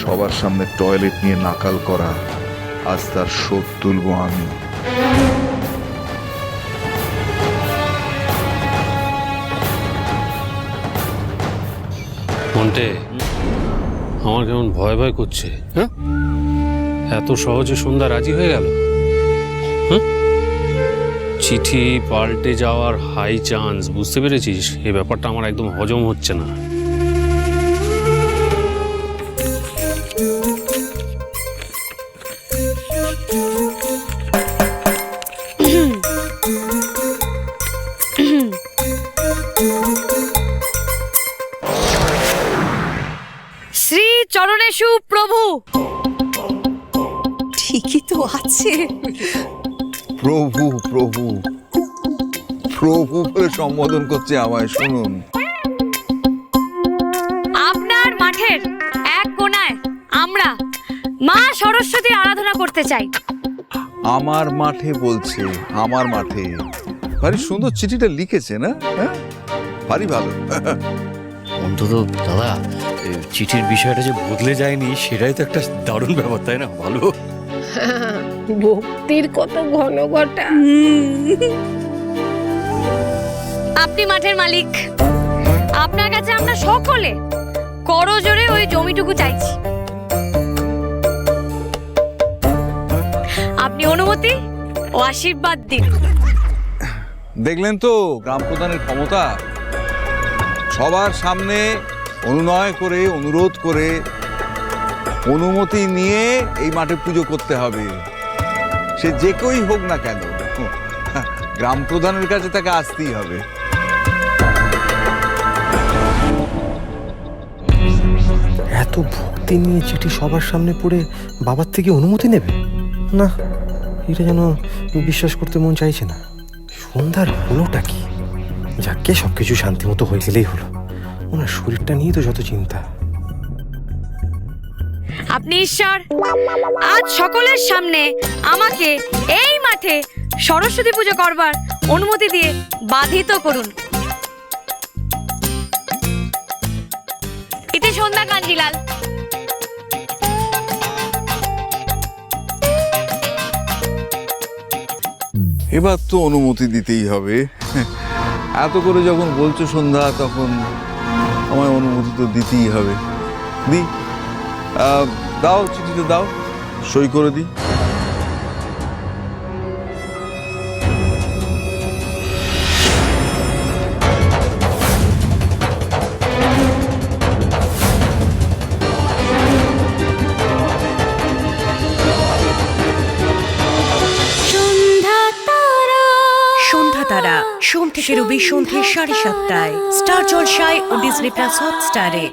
সবার সামনে টয়লেট নিয়ে নাকাল করা, আজ তার শোধ তুলবো আমি। মন্টে, আমার কেমন ভয় ভয় করছে। হ্যাঁ, এত সহজে সন্ধ্যা রাজি হয়ে গেল? হ্যাঁ, চিঠি পাল্টে যাওয়ার হাই চান্স, বুঝতে পেরেছিস? এই ব্যাপারটা আমার একদম হজম হচ্ছে না। শ্রী চরণেষু প্রভু। ঠিকই তো আছে। প্রভু প্রভু প্রভু বলে সম্বোধন করছে আমায়, শুনুন। আপনার মাঠের এক কোণায় আমরা মা সরস্বতীর আরাধনা করতে চাই। আমার মাঠে বলছে, আমার মাঠে। ভারী সুন্দর চিঠিটা লিখেছে না? হ্যাঁ, ভারী ভালো। অন্তত দাদা, চিঠির বিষয়টা যে বদলে যায়নি সেটাই তো একটা দারুণ ব্যাপার, তাই না? ভালো। ভক্তির কত ঘন ঘটা। আপনি মাঠের মালিক, আপনার কাছে আমরা সকলে করজোড়ে ওই জমিটুকু চাইছি। আপনি অনুমতি ও আশীর্বাদ দিন। দেখলেন তো গ্রাম প্রধানের ক্ষমতা? সবার সামনে অনুনয় করে, অনুরোধ করে, অনুমতি নিয়ে এই মাঠে পুজো করতে হবে। সে যে কেউই হোক না কেন, গ্রাম প্রধানের কাছে তাকে আসতেই হবে। এত ভক্তি নিয়ে চিঠি সবার সামনে পড়ে বাবার থেকে অনুমতি নেবে না, এটা যেন বিশ্বাস করতে মন চাইছে না। সন্ধ্যার হলোটা কি? যাকে সবকিছু শান্তি মতো হয়ে গেলেই হলো। ওনার শরীরটা নিয়ে তো যত চিন্তা। আপনি ঈশ্বর, আজ সকলের সামনে আমাকে এই মাঠে সরস্বতী পুজো করবার অনুমতি দিয়ে বাধিত করুন। ইতি সন্ধ্যা কাঞ্জিলাল। এবার তো অনুমতি দিতেই হবে। এত করে যখন বলছো সন্ধ্যা, তখন আমায় অনুমতি তো দিতেই হবে। দি, দাও চিঠিতে দাও, সই করে দিই। সন্ধ্যা তারা সোম থেকে রবি সন্ধ্যে 7:30টায় স্টার জলসায় ও ডিজনি প্লাস হটস্টারে।